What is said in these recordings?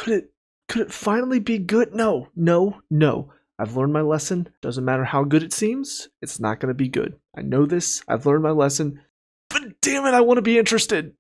Could it finally be good? No. I've learned my lesson. Doesn't matter how good it seems, it's not going to be good. I know this. I've learned my lesson. But damn it, I want to be interested.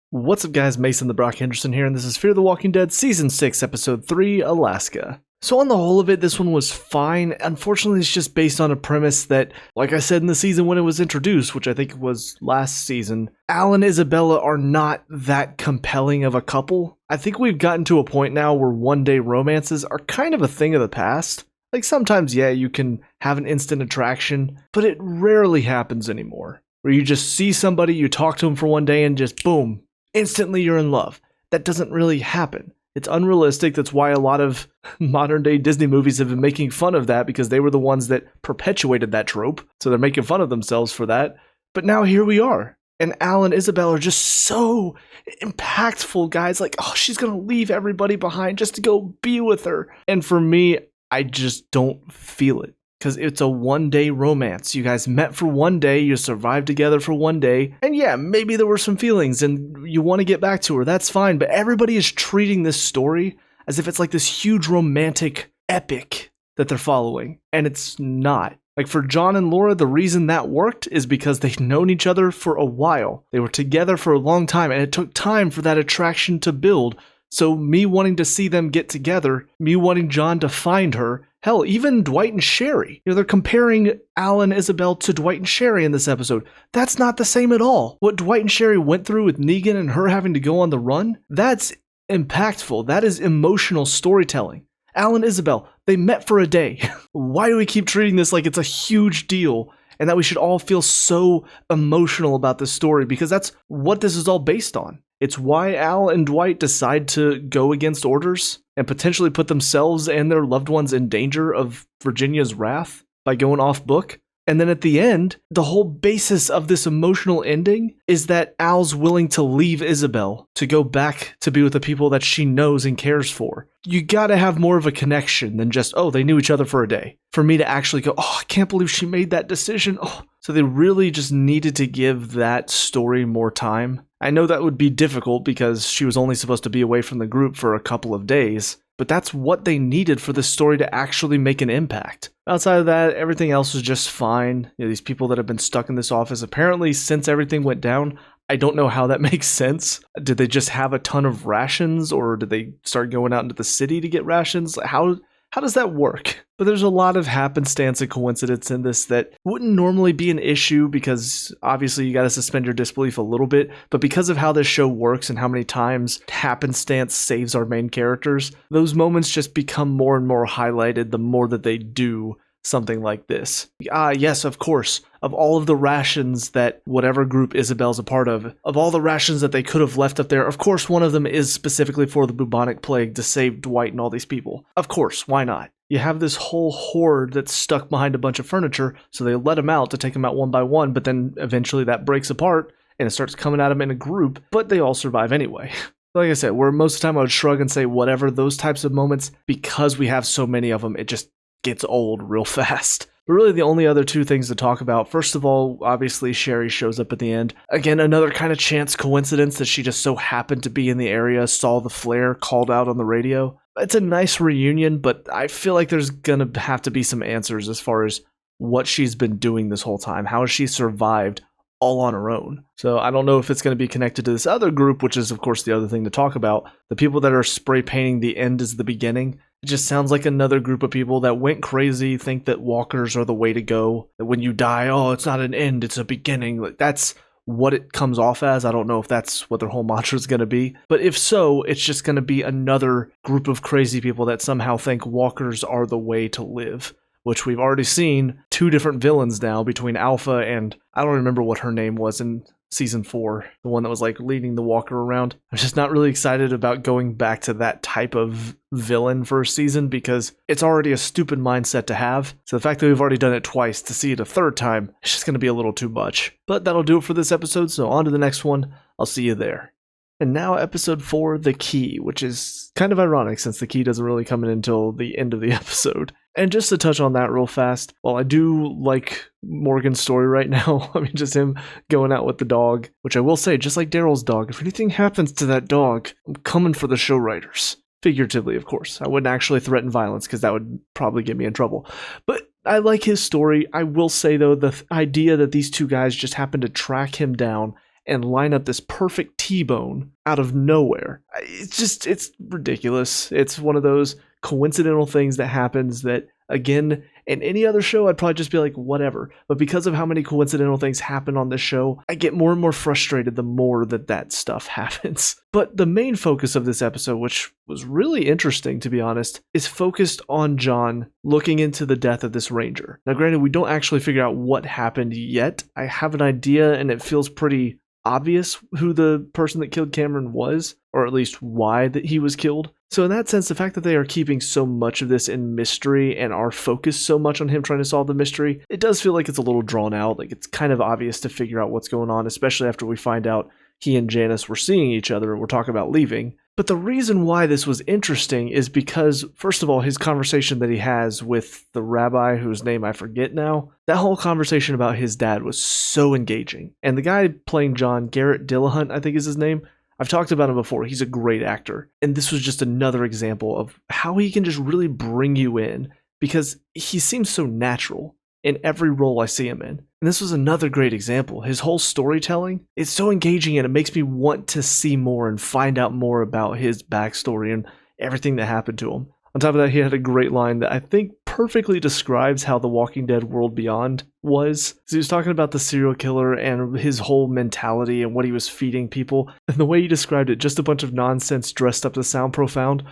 What's up, guys? Mason the Brock Henderson here, and this is Fear the Walking Dead Season 6, Episode 3, Alaska. So on the whole of it, this one was fine. Unfortunately, it's just based on a premise that, like I said in the season when it was introduced, which I think was last season, Al and Isabella are not that compelling of a couple. I think we've gotten to a point now where one-day romances are kind of a thing of the past. Like sometimes, yeah, you can have an instant attraction, but it rarely happens anymore. Where you just see somebody, you talk to them for one day, and just boom, instantly you're in love. That doesn't really happen. It's unrealistic. That's why a lot of modern day Disney movies have been making fun of that, because they were the ones that perpetuated that trope. So they're making fun of themselves for that. But now here we are. And Al and Isabel are just so impactful, guys. Like, oh, she's going to leave everybody behind just to go be with her. And for me, I just don't feel it. Because it's a one-day romance. You guys met for one day, you survived together for one day, and yeah, maybe there were some feelings and you want to get back to her, that's fine, but everybody is treating this story as if it's like this huge romantic epic that they're following, and it's not. Like for John and Laura, the reason that worked is because they'd known each other for a while. They were together for a long time, and it took time for that attraction to build. So me wanting to see them get together, me wanting John to find her, hell, even Dwight and Sherry. You know, they're comparing Al and Isabel to Dwight and Sherry in this episode. That's not the same at all. What Dwight and Sherry went through with Negan and her having to go on the run, that's impactful. That is emotional storytelling. Al and Isabel, they met for a day. Why do we keep treating this like it's a huge deal and that we should all feel so emotional about this story? Because that's what this is all based on. It's why Al and Dwight decide to go against orders and potentially put themselves and their loved ones in danger of Virginia's wrath by going off book. And then at the end, the whole basis of this emotional ending is that Al's willing to leave Isabel to go back to be with the people that she knows and cares for. You gotta have more of a connection than just, oh, they knew each other for a day. For me to actually go, oh, I can't believe she made that decision. Oh. So they really just needed to give that story more time. I know that would be difficult because she was only supposed to be away from the group for a couple of days, but that's what they needed for this story to actually make an impact. Outside of that, everything else was just fine. You know, these people that have been stuck in this office, apparently since everything went down, I don't know how that makes sense. Did they just have a ton of rations, or did they start going out into the city to get rations? How does that work? But there's a lot of happenstance and coincidence in this that wouldn't normally be an issue, because obviously you got to suspend your disbelief a little bit. But because of how this show works and how many times happenstance saves our main characters, those moments just become more and more highlighted the more that they do something like this. Yes, of course. Of all of the rations that whatever group Isabel's a part of all the rations that they could have left up there, of course one of them is specifically for the bubonic plague to save Dwight and all these people. Of course, why not? You have this whole horde that's stuck behind a bunch of furniture, so they let them out to take them out one by one, but then eventually that breaks apart and it starts coming at them in a group, but they all survive anyway. Like I said, where most of the time I would shrug and say whatever, those types of moments, because we have so many of them, it just gets old real fast. But really the only other two things to talk about, first of all, obviously Sherry shows up at the end. Again, another kind of chance coincidence that she just so happened to be in the area, saw the flare, called out on the radio. It's a nice reunion, but I feel like there's gonna have to be some answers as far as what she's been doing this whole time. How has she survived all on her own? So I don't know if it's going to be connected to this other group, which is of course the other thing to talk about. The people that are spray painting the end as the beginning. It just sounds like another group of people that went crazy, think that walkers are the way to go. That when you die, oh, it's not an end, it's a beginning. Like, that's what it comes off as. I don't know if that's what their whole mantra is going to be. But if so, it's just going to be another group of crazy people that somehow think walkers are the way to live. Which we've already seen two different villains now between Alpha and, I don't remember what her name was in season 4, the one that was like leading the walker around. I'm just not really excited about going back to that type of villain for a season because it's already a stupid mindset to have. So the fact that we've already done it twice, to see it a third time, it's just going to be a little too much. But that'll do it for this episode, so on to the next one. I'll see you there. And now episode 4, The Key, which is kind of ironic since the key doesn't really come in until the end of the episode. And just to touch on that real fast, while I do like Morgan's story right now, I mean just him going out with the dog, which I will say, just like Daryl's dog, if anything happens to that dog, I'm coming for the show writers. Figuratively, of course. I wouldn't actually threaten violence because that would probably get me in trouble. But I like his story. I will say, though, the idea that these two guys just happened to track him down and line up this perfect T-bone out of nowhere. It's ridiculous. It's one of those coincidental things that happens that, again, in any other show, I'd probably just be like, whatever. But because of how many coincidental things happen on this show, I get more and more frustrated the more that stuff happens. But the main focus of this episode, which was really interesting, to be honest, is focused on John looking into the death of this ranger. Now, granted, we don't actually figure out what happened yet. I have an idea, and it feels pretty obvious who the person that killed Cameron was, or at least why that he was killed. So in that sense, the fact that they are keeping so much of this in mystery and are focused so much on him trying to solve the mystery, it does feel like it's a little drawn out. Like, it's kind of obvious to figure out what's going on, especially after we find out he and Janice were seeing each other and we're talking about leaving. But the reason why this was interesting is because, first of all, his conversation that he has with the rabbi, whose name I forget now, that whole conversation about his dad was so engaging. And the guy playing John, Garrett Dillahunt, I think is his name, I've talked about him before. He's a great actor. And this was just another example of how he can just really bring you in, because he seems so natural in every role I see him in. And this was another great example. His whole storytelling, it's so engaging and it makes me want to see more and find out more about his backstory and everything that happened to him. On top of that, he had a great line that I think perfectly describes how The Walking Dead World Beyond was. So he was talking about the serial killer and his whole mentality and what he was feeding people. And the way he described it, just a bunch of nonsense dressed up to sound profound,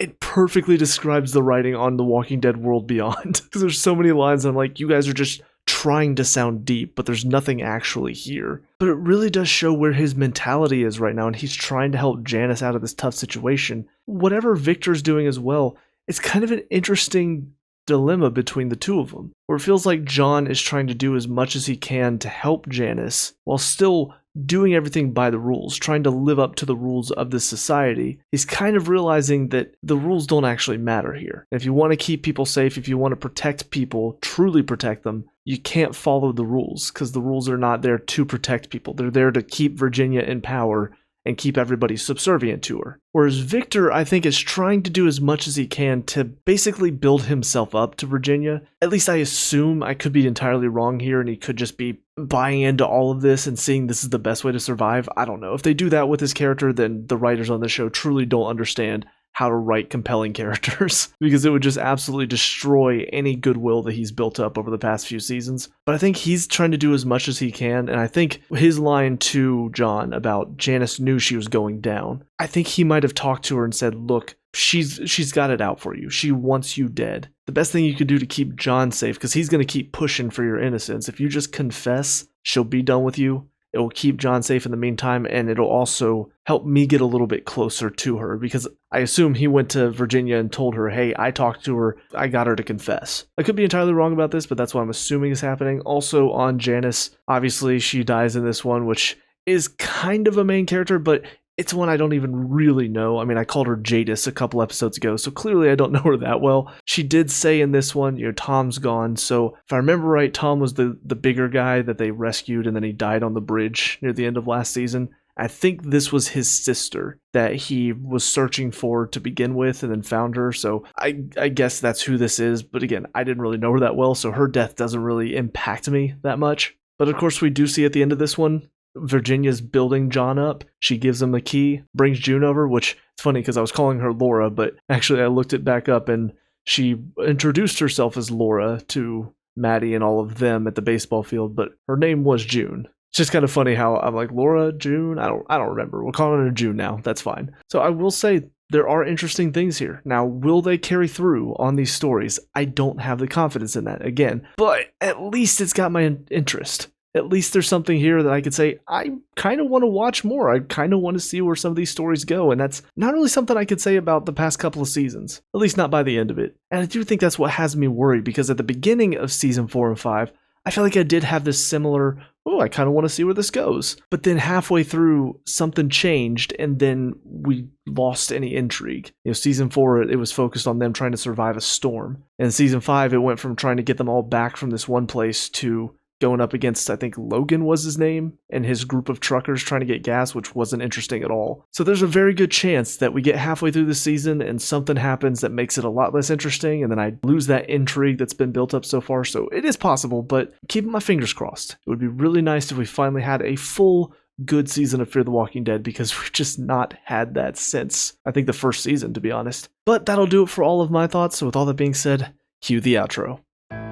it perfectly describes the writing on The Walking Dead World Beyond. Because there's so many lines I'm like, you guys are just trying to sound deep, but there's nothing actually here. But it really does show where his mentality is right now, and he's trying to help Janice out of this tough situation. Whatever Victor's doing as well, it's kind of an interesting dilemma between the two of them, where it feels like John is trying to do as much as he can to help Janice while still doing everything by the rules, trying to live up to the rules of this society. He's kind of realizing that the rules don't actually matter here. If you want to keep people safe, if you want to protect people, truly protect them, you can't follow the rules, because the rules are not there to protect people. They're there to keep Virginia in power and keep everybody subservient to her. Whereas Victor, I think, is trying to do as much as he can to basically build himself up to Virginia. At least I assume. I could be entirely wrong here, and he could just be buying into all of this and seeing this is the best way to survive. I don't know. If they do that with his character, then the writers on the show truly don't understand how to write compelling characters, because it would just absolutely destroy any goodwill that he's built up over the past few seasons. But I think he's trying to do as much as he can, and I think his line to John about Janice knew she was going down, I think he might have talked to her and said, look, she's got it out for you. She wants you dead. The best thing you could do to keep John safe, because he's going to keep pushing for your innocence, if you just confess, she'll be done with you. It will keep John safe in the meantime, and it'll also help me get a little bit closer to her, because I assume he went to Virginia and told her, hey, I talked to her, I got her to confess. I could be entirely wrong about this, but that's what I'm assuming is happening. Also on Janice, obviously she dies in this one, which is kind of a main character, but it's one I don't even really know. I mean, I called her Jadis a couple episodes ago, so clearly I don't know her that well. She did say in this one, Tom's gone. So if I remember right, Tom was the bigger guy that they rescued, and then he died on the bridge near the end of last season. I think this was his sister that he was searching for to begin with and then found her. So I guess that's who this is. But again, I didn't really know her that well, so her death doesn't really impact me that much. But of course, we do see at the end of this one, Virginia's building John up. She gives him the key, brings June over, which it's funny because I was calling her Laura, but actually I looked it back up and she introduced herself as Laura to Maddie and all of them at the baseball field, but her name was June. It's just kind of funny how I'm like, Laura, June, I don't remember. We're calling her June now. That's fine. So I will say there are interesting things here. Now, will they carry through on these stories? I don't have the confidence in that again, but at least it's got my interest. At least there's something here that I could say, I kind of want to watch more. I kind of want to see where some of these stories go. And that's not really something I could say about the past couple of seasons, at least not by the end of it. And I do think that's what has me worried, because at the beginning of season 4 and 5, I feel like I did have this similar, I kind of want to see where this goes. But then halfway through, something changed, and then we lost any intrigue. Season 4, it was focused on them trying to survive a storm. And season 5, it went from trying to get them all back from this one place to going up against, I think Logan was his name, and his group of truckers trying to get gas, which wasn't interesting at all. So there's a very good chance that we get halfway through the season and something happens that makes it a lot less interesting, and then I lose that intrigue that's been built up so far. So it is possible, but keeping my fingers crossed. It would be really nice if we finally had a full good season of Fear the Walking Dead, because we've just not had that since, I think, the first season, to be honest. But that'll do it for all of my thoughts. So with all that being said, cue the outro.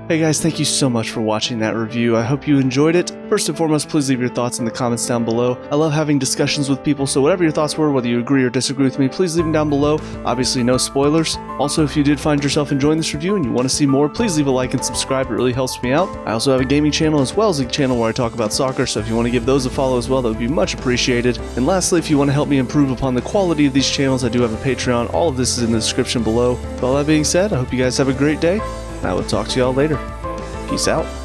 Hey guys, thank you so much for watching that review. I hope you enjoyed it. First and foremost, please leave your thoughts in the comments down below. I love having discussions with people, so whatever your thoughts were, whether you agree or disagree with me, please leave them down below. Obviously, no spoilers. Also, if you did find yourself enjoying this review and you want to see more, please leave a like and subscribe. It really helps me out. I also have a gaming channel as well as a channel where I talk about soccer, so if you want to give those a follow as well, that would be much appreciated. And lastly, if you want to help me improve upon the quality of these channels, I do have a Patreon. All of this is in the description below. With all that being said, I hope you guys have a great day, and I will talk to y'all later. Peace out.